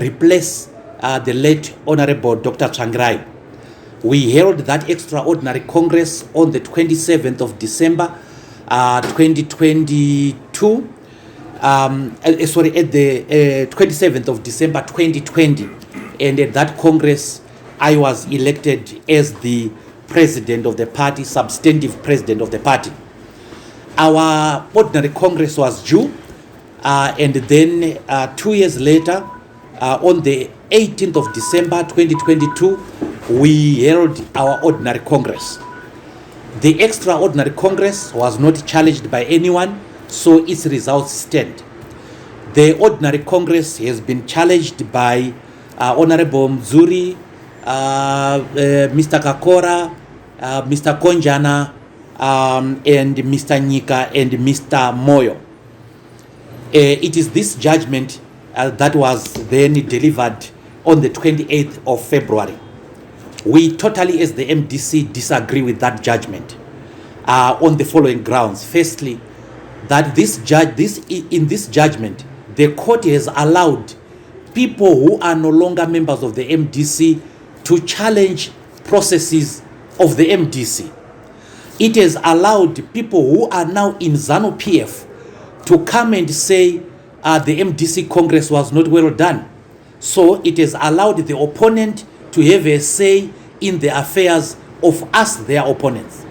replace the late Honorable Dr. Tsvangirai. We held that extraordinary Congress on the 27th of December 2022. At the 27th of December 2020. And at that Congress, I was elected as the president of the party, substantive president of the party. Our ordinary Congress was due, and then 2 years later, on the 18th of December 2022, we held our ordinary Congress. The extraordinary Congress was not challenged by anyone, so its results stand. The ordinary Congress has been challenged by Honorable Mzuri, Mr. Kakora, Mr. Konjana, and Mr. Nyika and Mr. Moyo. It is this judgment that was then delivered on the 28th of February. We totally, as the MDC, disagree with that judgment on the following grounds. Firstly, that in this judgment, the court has allowed people who are no longer members of the MDC to challenge processes of the MDC. It has allowed people who are now in Zanu PF to come and say the MDC Congress was not well done. So it has allowed the opponent to have a say in the affairs of us, their opponents.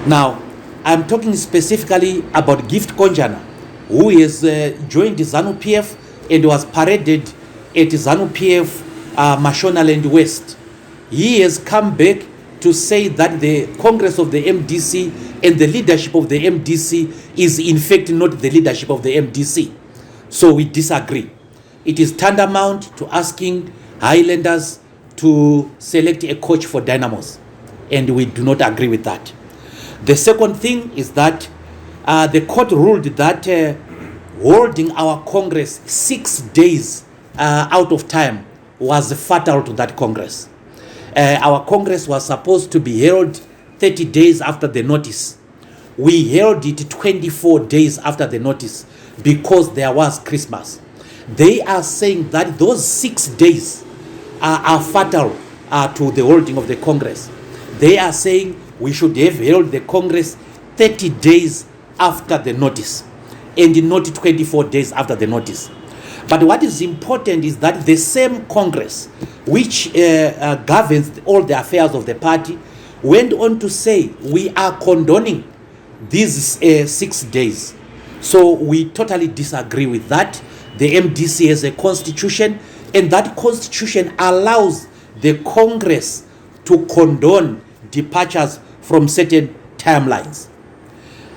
Now, I'm talking specifically about Gift Konjana, who has joined Zanu PF and was paraded at Zanu PF Mashonaland West. He has come back to say that the Congress of the MDC and the leadership of the MDC is in fact not the leadership of the MDC. So we disagree. It is tantamount to asking Highlanders to select a coach for Dynamos, and we do not agree with that. The second thing is that the court ruled that holding our Congress 6 days out of time was fatal to that Congress. Our Congress was supposed to be held 30 days after the notice. We held it 24 days after the notice because there was Christmas. They are saying that those 6 days are fatal to the holding of the Congress. They are saying we should have held the Congress 30 days after the notice and not 24 days after the notice. But what is important is that the same Congress, which governs all the affairs of the party, went on to say we are condoning these 6 days. So we totally disagree with that. The MDC has a constitution, and that constitution allows the Congress to condone departures from certain timelines.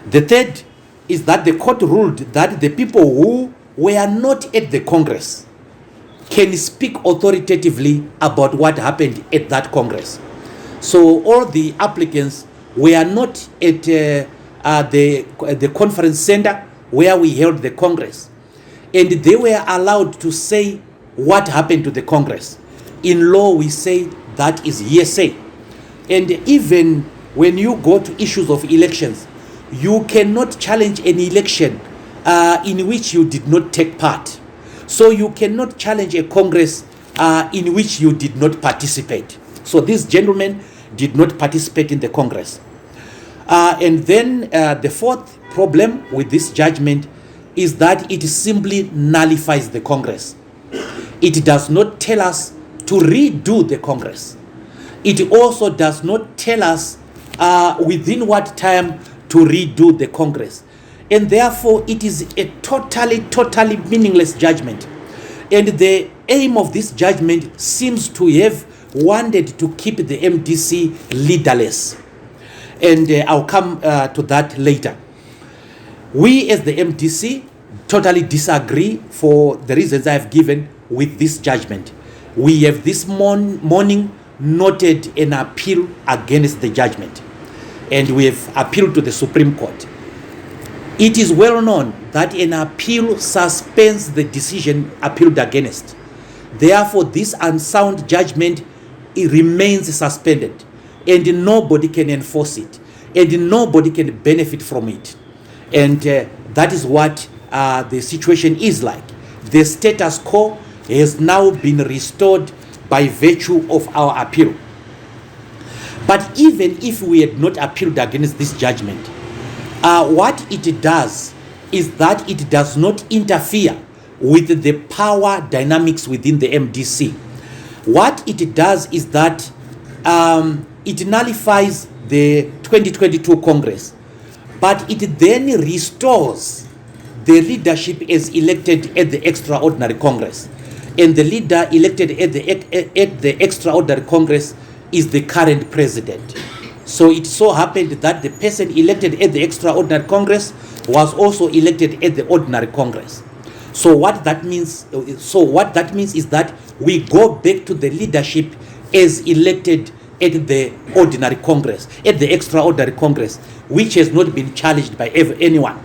The third is that the court ruled that the people who were not at the Congress can speak authoritatively about what happened at that Congress. So all the applicants were not at the conference center where we held the Congress, and they were allowed to say what happened to the Congress. In law, we say that is hearsay. And even when you go to issues of elections, you cannot challenge an election in which you did not take part. So you cannot challenge a Congress in which you did not participate. So these gentlemen did not participate in the Congress. And then the fourth problem with this judgment is that it simply nullifies the Congress. It does not tell us to redo the Congress. It also does not tell us within what time to redo the Congress. And therefore, it is a totally meaningless judgment. And the aim of this judgment seems to have wanted to keep the MDC leaderless. And I'll come to that later. We as the MDC totally disagree for the reasons I've given with this judgment. We have this morning noted an appeal against the judgment, and we have appealed to the Supreme Court. It is well known that an appeal suspends the decision appealed against. Therefore, this unsound judgment, it remains suspended, and nobody can enforce it, and nobody can benefit from it. And that is what the situation is like. the status quo has now been restored by virtue of our appeal. But even if we had not appealed against this judgment, what it does is that it does not interfere with the power dynamics within the MDC. What it does is that it nullifies the 2022 Congress, but it then restores the leadership as elected at the extraordinary Congress. And the leader elected at the extraordinary Congress is the current president. So it so happened that the person elected at the extraordinary Congress was also elected at the ordinary Congress. So what that means is that we go back to the leadership as elected at the ordinary Congress, at the extraordinary Congress, which has not been challenged by anyone.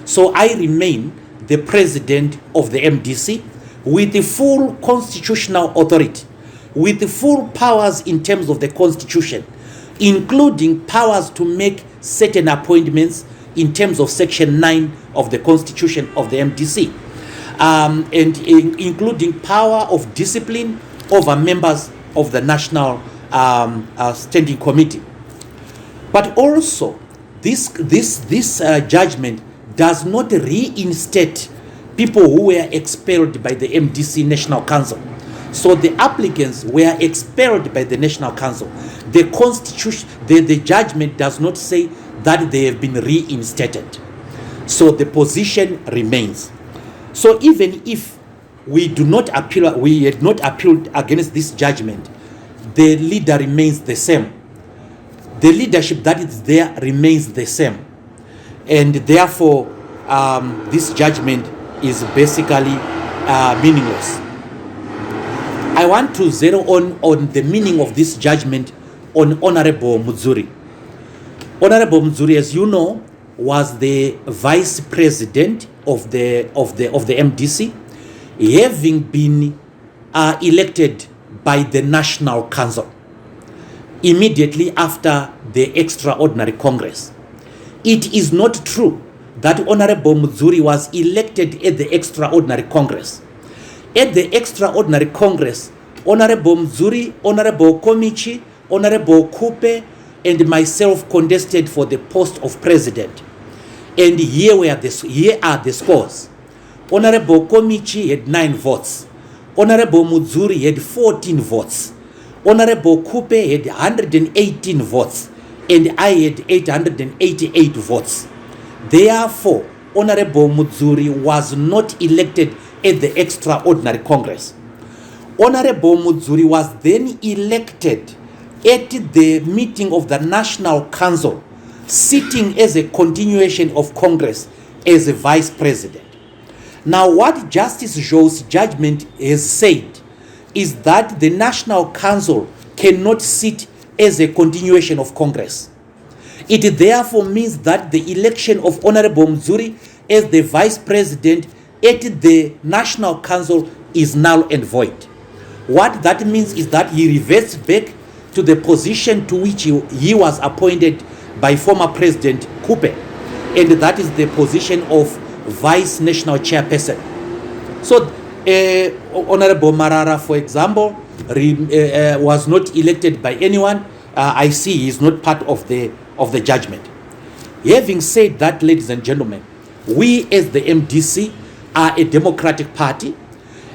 So I remain the president of the MDC with the full constitutional authority, with the full powers in terms of the Constitution, including powers to make certain appointments in terms of Section 9 of the Constitution of the MDC, including power of discipline over members of the National Standing Committee. But also, this judgment does not reinstate people who were expelled by the MDC National Council. So the applicants were expelled by the National Council. The Constitution, the judgment does not say that they have been reinstated. So the position remains. So even if we do not appeal, we had not appealed against this judgment, the leader remains the same. The leadership that is there remains the same. And therefore, this judgment is basically meaningless. I want to zero on the meaning of this judgment on Honorable Mwonzora. Honorable Mwonzora, as you know, was the vice president of the MDC, having been elected by the National Council immediately after the extraordinary Congress. It is not true that Honorable Mwonzora was elected at the extraordinary Congress. At the extraordinary Congress, Honorable Mwonzora, Honorable Komichi, Honorable Kupe, and myself contested for the post of president. And here are the scores. Honorable Komichi had 9 votes. Honorable Mwonzora had 14 votes. Honorable Kupe had 118 votes. And I had 888 votes. Therefore, Honorable Mwonzora was not elected at the extraordinary Congress. Honorable Mwonzora was then elected at the meeting of the National Council, sitting as a continuation of Congress as a vice president. Now, what Justice Zhou's judgment has said is that the National Council cannot sit as a continuation of Congress. It therefore means that the election of Honorable Mwonzora as the vice president at the National Council is null and void. What that means is that he reverts back to the position to which he was appointed by former President Kupe, and that is the position of Vice National Chairperson. So, Honorable Marara, for example, was not elected by anyone. I see he is not part of the judgment. Having said that, ladies and gentlemen, we as the MDC are a democratic party,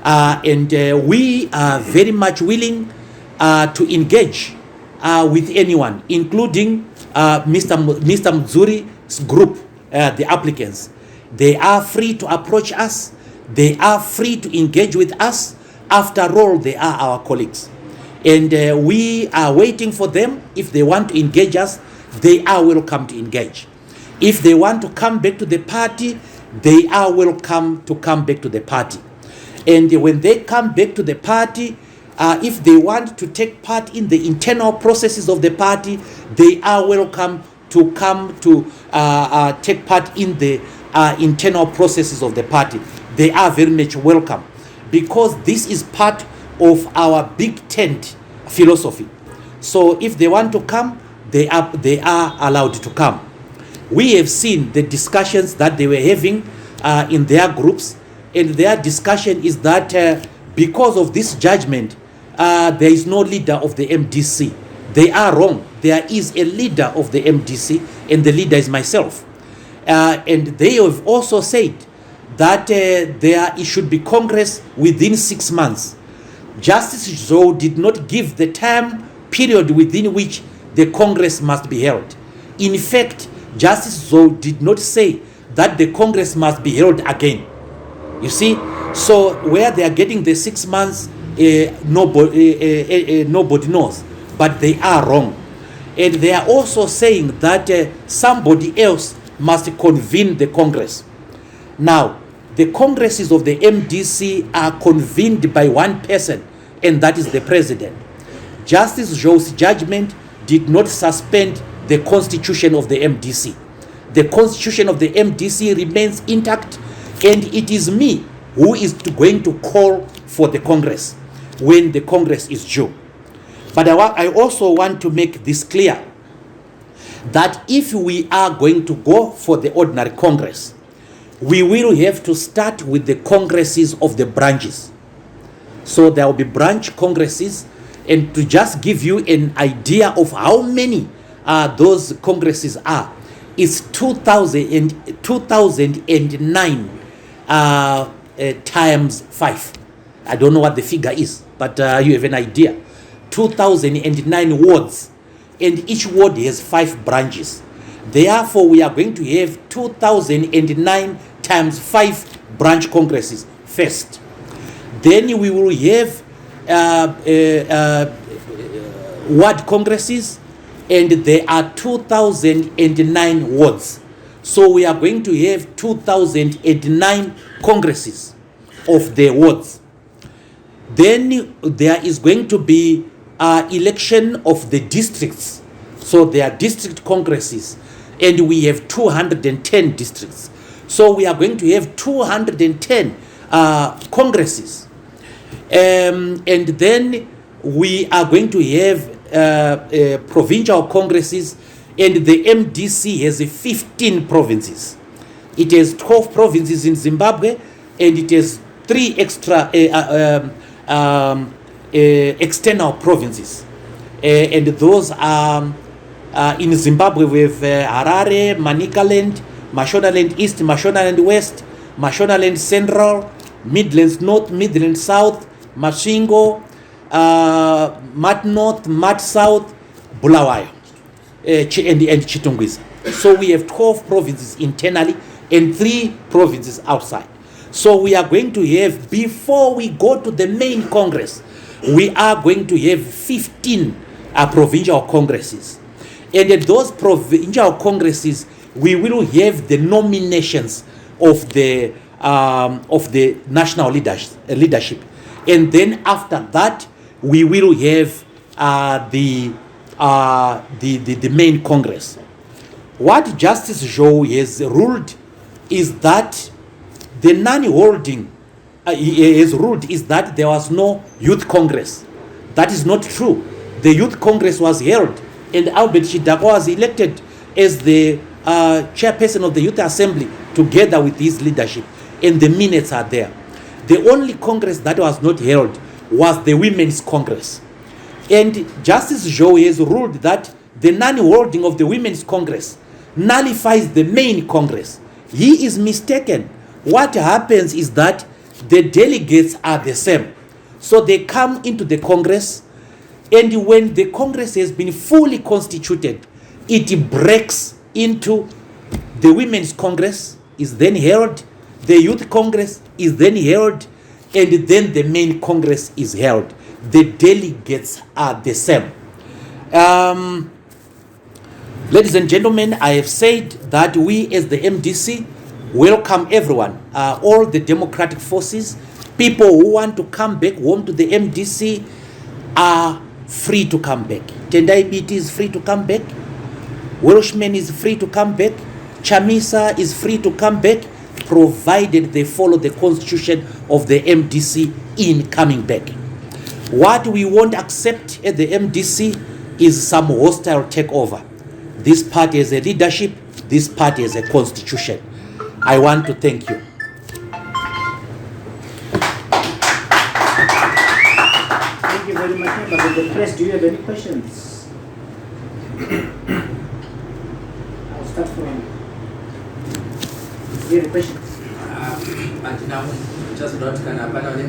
and we are very much willing to engage with anyone, including Mr. Mwonzora's group, the applicants. They are free to approach us. They are free to engage with us. After all, they are our colleagues. And we are waiting for them. If they want to engage us, they are welcome to engage. If they want to come back to the party, they are welcome to come back to the party. And when they come back to the party, if they want to take part in the internal processes of the party, they are welcome to come to take part in the internal processes of the party. They are very much welcome, because this is part of our big tent philosophy. So if they want to come, they are allowed to come. We have seen the discussions that they were having in their groups, and their discussion is that because of this judgment, there is no leader of the MDC. They are wrong. There is a leader of the MDC, and the leader is myself. And they have also said that it should be Congress within 6 months. Justice Zhou did not give the time period within which the Congress must be held. In fact, Justice Zhou did not say that the Congress must be held again. You see, so where they are getting the 6 months, nobody knows, but they are wrong. And they are also saying that somebody else must convene the Congress. Now, the Congresses of the MDC are convened by one person, and that is the president. Justice Zhou's judgment did not suspend the constitution of the MDC. The constitution of the MDC remains intact, and it is me who is going to call for the Congress when the Congress is due. But I also want to make this clear, that if we are going to go for the ordinary Congress, we will have to start with the Congresses of the branches. So there will be branch Congresses, and to just give you an idea of how many those Congresses are, it's 2009 times 5. I don't know what the figure is, but you have an idea. 2009 wards, and each ward has 5 branches. Therefore, we are going to have 2009 times 5 branch Congresses first. Then we will have ward Congresses, and there are 2009 wards. So we are going to have 2009 Congresses of the wards. Then there is going to be election of the districts. So there are district Congresses, and we have 210 districts. So we are going to have 210 Congresses. And then we are going to have provincial Congresses, and the MDC has 15 provinces. It has 12 provinces in Zimbabwe, and it has 3 extra external provinces. And those are in Zimbabwe with Harare, Manicaland, Mashonaland East, Mashonaland West, Mashonaland Central, Midlands North, Midlands South, Masvingo, Mat North, Mat South, Bulawayo, and Chitungwiza. So we have 12 provinces internally and 3 provinces outside. So we are going to have, before we go to the main Congress, we are going to have 15 provincial Congresses. And at those provincial Congresses, we will have the nominations of the national leadership. And then after that, we will have the main Congress. What Justice Zhou has ruled is that the non-holding has ruled is that there was no youth Congress. That is not true. The youth Congress was held, and Albert Chidakwa was elected as the chairperson of the Youth Assembly together with his leadership, and the minutes are there. The only Congress that was not held was the Women's Congress. And Justice Zhou has ruled that the non-holding of the Women's Congress nullifies the main Congress. He is mistaken. What happens is that the delegates are the same. So they come into the Congress, and when the Congress has been fully constituted, it breaks into the Women's Congress is then held, the Youth Congress is then held, and then the main Congress is held. The delegates are the same. Ladies and gentlemen, I have said that we as the MDC welcome everyone, all the democratic forces. People who want to come back home to the MDC are free to come back. Tendai BT is free to come back. Welshman is free to come back. Chamisa is free to come back, provided they follow the constitution of the MDC in coming back. What we won't accept at the MDC is some hostile takeover. This party has a leadership, this party has a constitution. I want to thank you. The press, do you have any questions? I'll start from. Do you have a question? Just not kind of panel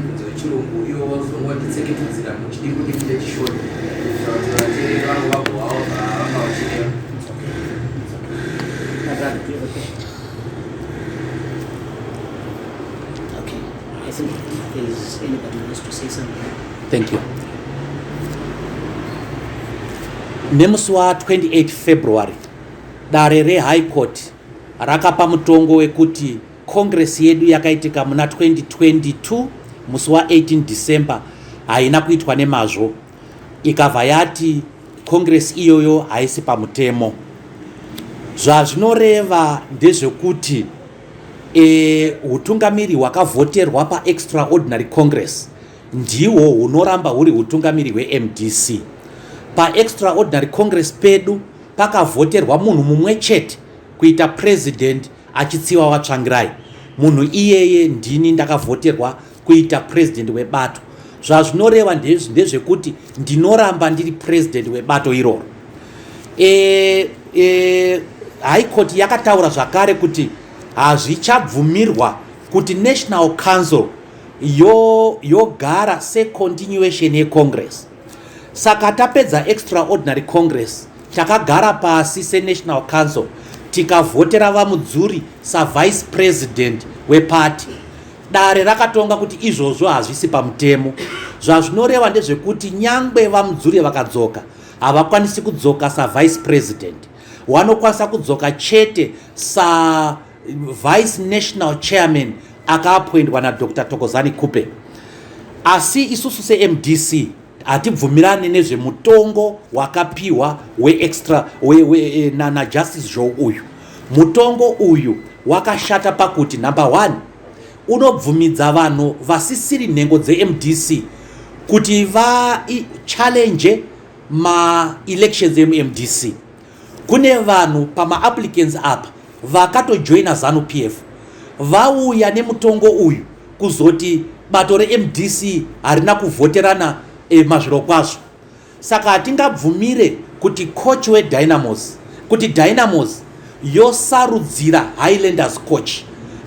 you also want to take it to the much people short. Okay, I think if there's anybody who wants to say something. Thank you. Nemusi wa 28 February dare re-high court rakapa mutongo wekuti congress yedu yakaitika muna 2022 musi wa 18 December haina kuitwa nemazvo, ikabva yati congress iyoyo haisi pamutemo. Zvazvinoreva ndezvekuti utungamiri hwakavhoterwa paextraordinary congress ndihwo hunoramba huri utungamiri hweMDC. Paextraordinary congress pedu pakavhoterwa munhu mumwe chete kuita president achitsiwa watsvangirai. Munhu iyeye ndini ndakavhoterwa kuita president webato. Zvazvinoreva ndezvekuti ndinoramba ndiri president webato iroro. High court yakataura zvakare kuti hazvichabvumirwa kuti National Council yogara secontinuation yecongress. Saka tapedza extraordinary congress takagara pasi seNational Council tikavhotera vamudzuri savice president weparty. Dare rakatonga kuti izvozvo hazvisi pamutemo. Zvazvinoreva ndezvekuti nyangwe vamudzuri vakadzoka havakwanisi kudzoka savice president, vanokwanisa kudzoka chete savice national chairman akaappointwa naDr. Thokozani Kupe. Asi isusu seMDC hatibvumirani nezvemutongo wakapiwa naJustice Joe uyu. Mutongo uyu wakashata pakuti number 1 unobvumidza vanhu vasisiri nhengo dzeMDC kuti challenge ma-elections emuMDC. Kune vanhu pama-applicants apa vakatojoina Zanu PF vauya nemutongo uyu kuzoti bato reMDC harina kuvhoterana mazviro kwazvo. Saka hatingabvumire kuti coach weDynamos, kuti Dynamos yosarudzira Highlanders coach.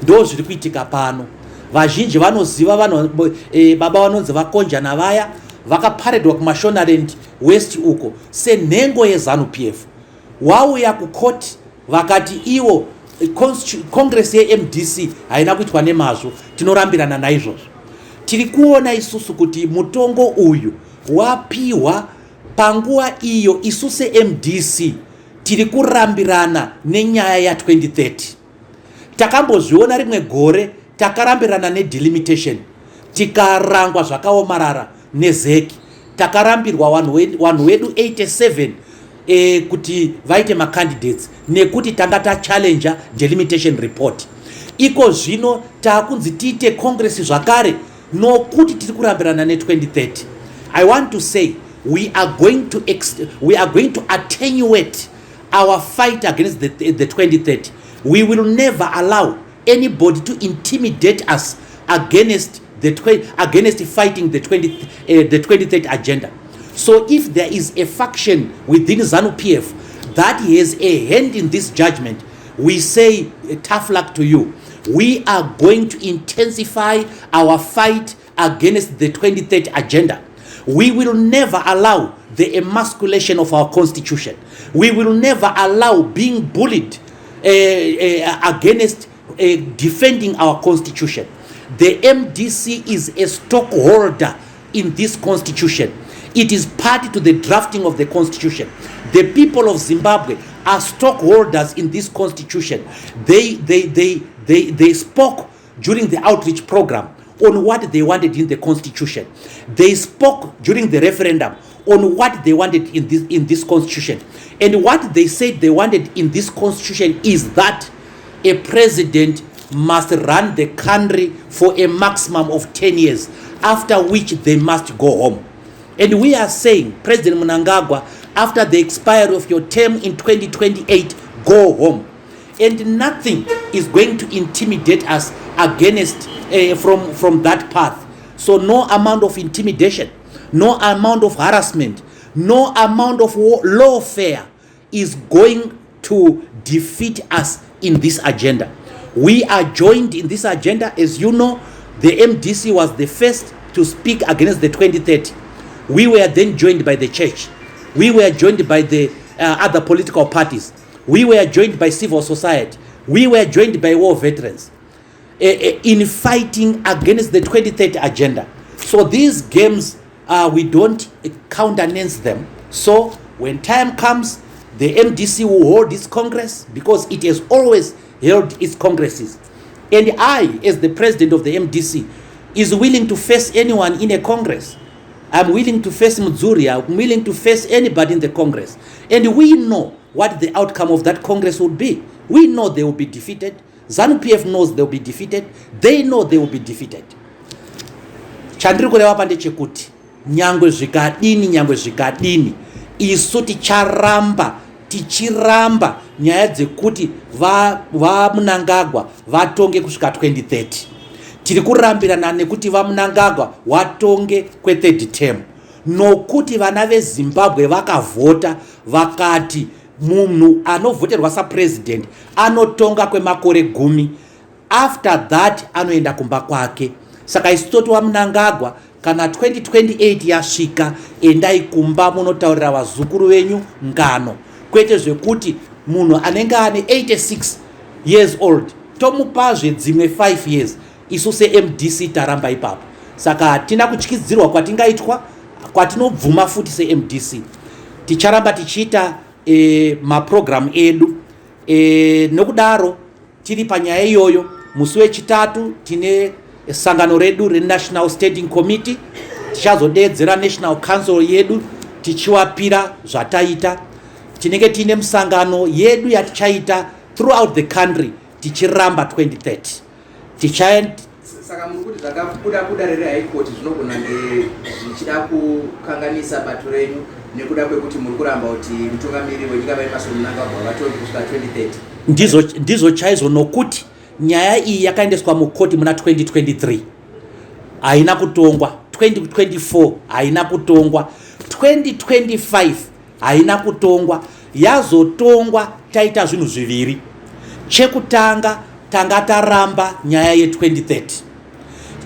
Ndo zviri kuitika pano. Vazhinji vanoziva baba vanonzi vakonja navaya vakaparedwa kuMashonaland West uko senhengo yeZanu PF. Wauya kukoti vakati iwo congress yeMDC haina kuitwa nemazvo, tinorambirana naizvozvo. Tiri kuona isusu kuti mutongo uyu wapiwa panguva iyo isusu seMDC tiri kurambirana nenyaya ya2030. Takambozviona rimwe gore takarambirana nedelimitation, tikarangwa zvakaomarara nezeki, takarambirwa vanhu vedu 87 kuti vaite macandidates nekuti tanga tachallenja delimitation report. Iko zvino taakunzi tiite congress zvakare nokuti tiri kurambirana ne2030. I want to say we are going to attenuate our fight against the 2030. We will never allow anybody to intimidate us against fighting the 2030 agenda. So if there is a faction within Zanu PF that has a hand in this judgment, we say tough luck to you. We are going to intensify our fight against the 2030 agenda. We will never allow the emasculation of our constitution. We will never allow being bullied against defending our constitution. The MDC is a stockholder in this constitution. It is party to the drafting of the constitution. The people of Zimbabwe are stockholders in this constitution. They spoke during the outreach program on what they wanted in the constitution. They spoke during the referendum on what they wanted in this constitution. And what they said they wanted in this constitution is that a president must run the country for a maximum of 10 years, after which they must go home. And we are saying, President Mnangagwa, after the expiry of your term in 2028, go home. And nothing is going to intimidate us against from that path. So no amount of intimidation, no amount of harassment, no amount of lawfare is going to defeat us in this agenda. We are joined in this agenda. As you know, the MDC was the first to speak against the 2030. We were then joined by the church. We were joined by the other political parties. We were joined by civil society. We were joined by war veterans in fighting against the 2030 agenda. So these games, we don't countenance them. So when time comes, the MDC will hold its Congress, because it has always held its Congresses. And I, as the president of the MDC, is willing to face anyone in a Congress. I'm willing to face Mwonzora. I'm willing to face anybody in the Congress. And we know what the outcome of that Congress would be. We know they will be defeated. Zanu PF knows they will be defeated. They know they will be defeated. Chandiri kureva pande chekuti nyangwe zvikadini isu tichiramba nyaya dzekuti vaMnangagwa vatonge kusvika 2030. Tiri kurambirana nekuti vaMnangagwa watonge kwe3rd term, nokuti vana veZimbabwe vakavhota vakati munhu anovhoterwa sapresident anotonga kwemakore 10, after that anoenda kumba kwake. Saka isu toti vaMnangagwa kana 2028 yasvika, endai kumba munotaurira vazukuru venyu ngano, kwete zvekuti munhu anenge ane 86 years old tomupazve dzimwe 5 years. Isu seMDC taramba ipapo. Saka hatina kutyidzirwa kwatingaitwa, kwatinobvuma futi seMDC. Ticharamba tichiita maprogram edu. Nokudaro tiri panyaya iyoyo. Musi wechitatu tine sangano redu reNational Standing Committee. Tichazodedzera National Council yedu tichiwapira zvataita. Tinenge tine musangano yedu yatichaita throughout the country tichiramba 2030. Saka muri kuti zvakabuda rere haikoti zvinogona zvichida kukanganisa bato renyu nekuda kwekuti muri kuramba kuti mutungamiri wenyika vaEmmerson Mnangagwa vatonge kusvika 2030. Ndizo chaizvo, nokuti nyaya iyi yakaendeswa mukoti muna 2023 haina kutongwa, 2024 haina kutongwa, 2025 haina kutongwa. Yazotongwa taita zvinhu zviviri. Chekutanga tanga taramba nyaya ye2030.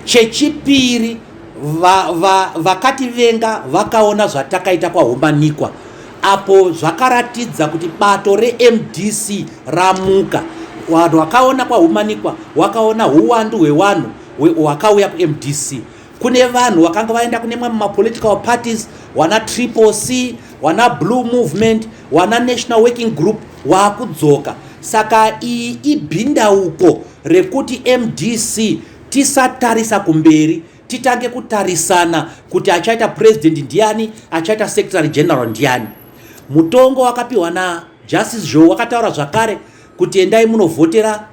Chechipiri vakativenga vakaona zvatakaita kwaHomanikwa, apo zvakaratidza kuti bato reMDC ramuka. Vanhu vakaona kwaHomanikwa, wakaona uwandu hwevanhu hwakauya kuMDC. Kune vanhu vakanga vaenda kune mamwe political parties, wana Triple C, wana Blue Movement, wana National Working Group, wakudzoka. Saka ibhindauko rekuti MDC tisatarisa kumberi, titange kutarisana kuti achaita president ndiani, achaita secretary general ndiani. Mutongo wakapiwa na Justice Joe wakataura zvakare kuti endai munovhotera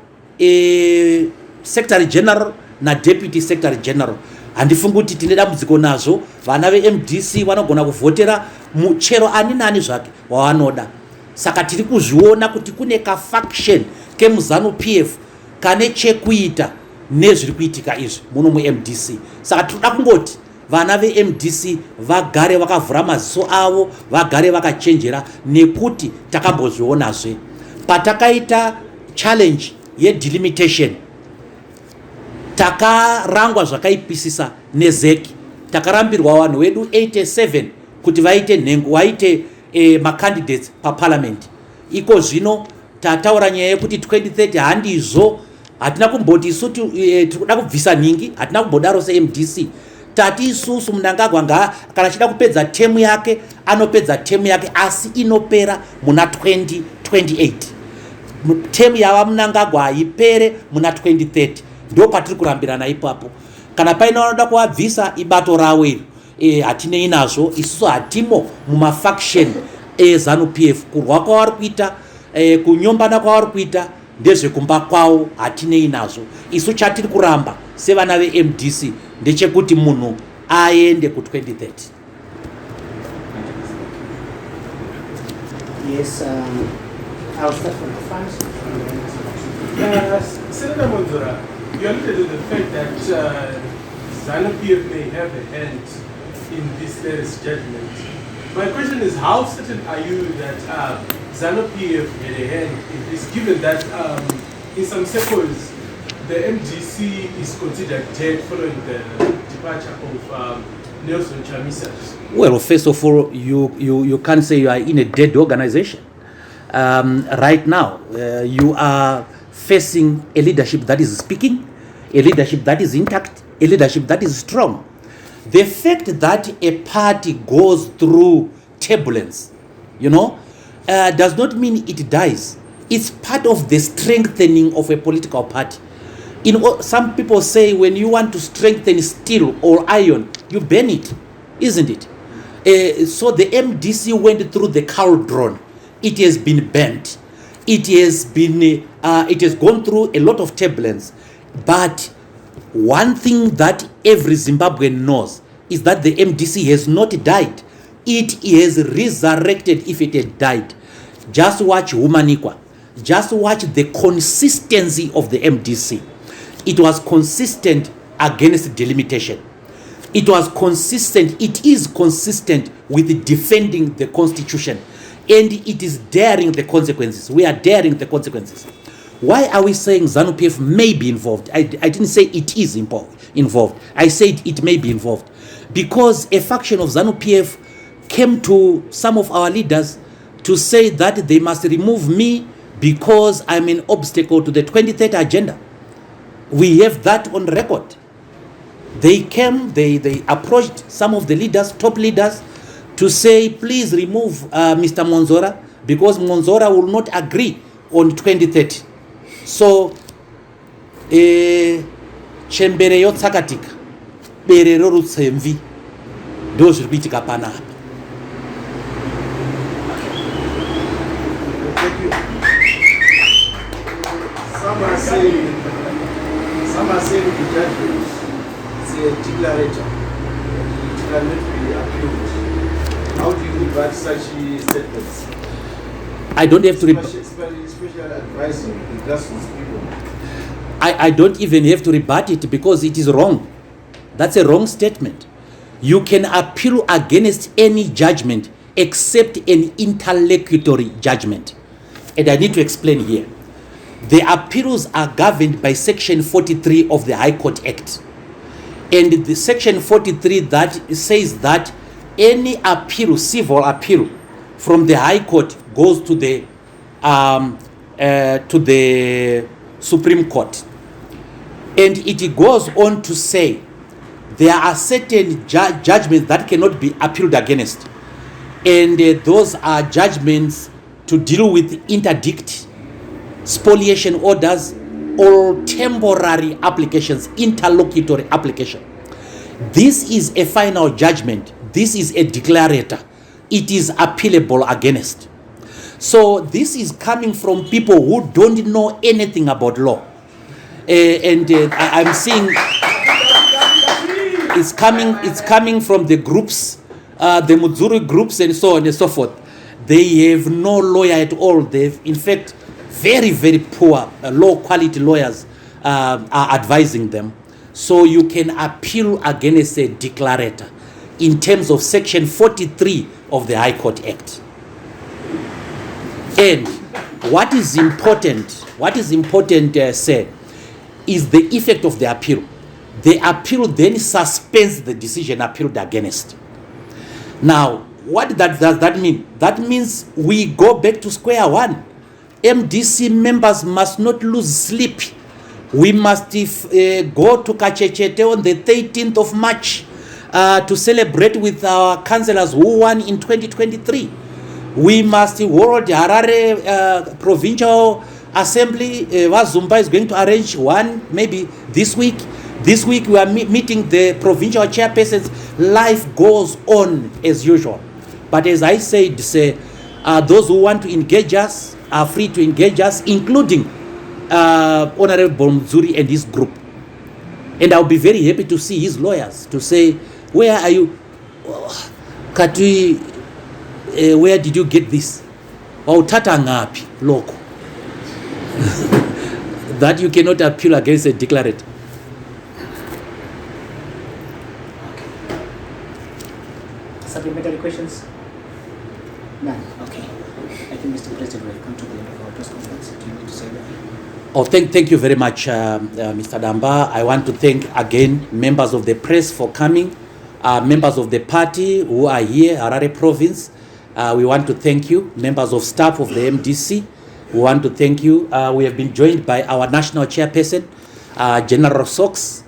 secretary general na deputy secretary general. Handifungi kuti tine dambudziko nazvo. Vana veMDC vanogona kuvhotera muchero ani nani zvake wavanoda. Saka tiri kuzviona kuti kune kafaction kemuZanu PF kane chekuita nezviri kuitika izvi muno muMDC. Saka tinoda kungoti vana veMDC vagare vakavhura maziso avo, vagare vakachenjera, nekuti takambozvionazve patakaita challenge yedelimitation. Takarangwa zvakaipisisa neZeki, takarambirwa vanhu vedu 87 kuti vaite nhengo, vaite macandidates paparliament. Iko zvino tataura nyaya yekuti 2030 handizvo, hatina kumboti isu tikuda kubvisa nhingi, hatina kumbodaro seMDC. Tati isusu Mnangagwa kana achida kupedza term yake anopedza term yake, asi inopera muna 2028. Term yava Mnangagwa ipere muna 2030. Ndo patiri kurambirana ipapo. Kana paina vanoda kuabvisa ibato rawo iro, hatinei nazvo. Isusu hatimo mumafaction eZanu PF. Kurwa kwavari kuita, kunyombana kwavari kuita ndezvekumba kwawo, hatinei nazvo. Isu chatiri kuramba sevana veMDC ndechekuti munhu aende ku2030. Yes, I'll start from the first. Senator Mwonzora, you alluded to the fact that Zanu PF may have a hand in this latest judgment. My question is, how certain are you that Zanu PF had a hand in this, given that in some circles the MDC is considered dead following the departure of Nelson Chamisa? Well, first of all, you can't say you are in a dead organization. Right now, you are facing a leadership that is speaking, a leadership that is intact, a leadership that is strong. The fact that a party goes through turbulence, does not mean it dies. It's part of the strengthening of a political party. Some people say when you want to strengthen steel or iron, you burn it, isn't it? So the MDC went through the cauldron. It has been burnt. It has gone through a lot of turbulence. But one thing that every Zimbabwean knows is that the MDC has not died. It is resurrected if it had died. Just watch Humanikwa. Just watch the consistency of the MDC. It was consistent against delimitation. It was consistent, it is consistent with defending the constitution. And it is daring the consequences. We are daring the consequences. Why are we saying Zanu PF may be involved? I didn't say it is involved. I said it may be involved. Because a faction of Zanu PF came to some of our leaders to say that they must remove me because I'm an obstacle to the 2030 agenda. We have that on record. They came, they approached some of the leaders, top leaders, to say, please remove Mr. Mwonzora because Mwonzora will not agree on 2030. So, chembere yotsakatika, berero rutsemvi, ndo zviri kuitika panapa. Some are saying the judgment is a declarator. It cannot be appealed. How do you rebut such statements? I don't have to Special advising the grassroots people. I don't even have to rebut it because it is wrong. That's a wrong statement. You can appeal against any judgment except an interlocutory judgment. And I need to explain here. The appeals are governed by Section 43 of the High Court Act. And the Section 43 that says that any appeal, civil appeal from the High Court goes to the Supreme Court. And it goes on to say there are certain judgments that cannot be appealed against. And those are judgments to deal with interdict, spoliation orders, or temporary applications, interlocutory application. This is a final judgment. This is a declarator. It is appealable against. So this is coming from people who don't know anything about law. I'm seeing it's coming from the groups, the Mwonzora groups and so on and so forth. They have no lawyer at all. They've, in fact, very, very poor low quality lawyers are advising them. So you can appeal against a declarator in terms of Section 43 of the High Court Act. And what is important, sir, is the effect of the appeal. The appeal then suspends the decision appealed against. Now, what does that mean? That means we go back to square one. MDC members must not lose sleep. We must go to Kachechete on the 13th of March to celebrate with our councillors who won in 2023. We must hold Harare Provincial Assembly. Wazumba is going to arrange one maybe this week. This week we are meeting the provincial chairpersons. Life goes on as usual. But as I said, those who want to engage us are free to engage us, including Honorable Mzuri and his group. And I'll be very happy to see his lawyers to say, where are you? Katui, where did you get this? Tata ngapi loko. That you cannot appeal against a declarant. questions? None. Okay. I think, Mr. President, we have come to the end of our press conference. Do you need to say anything? Oh, thank you very much, Mr. Damba. I want to thank again members of the press for coming, members of the party who are here, Harare Province. We want to thank you, members of staff of the MDC. We want to thank you. We have been joined by our national chairperson, General Sox.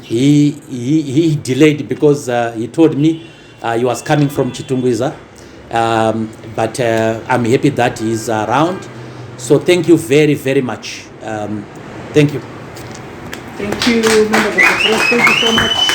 He delayed because he told me he was coming from Chitungwiza. But I'm happy that he's around. So thank you very, very much. Thank you. Thank you, members of the press. Thank you so much.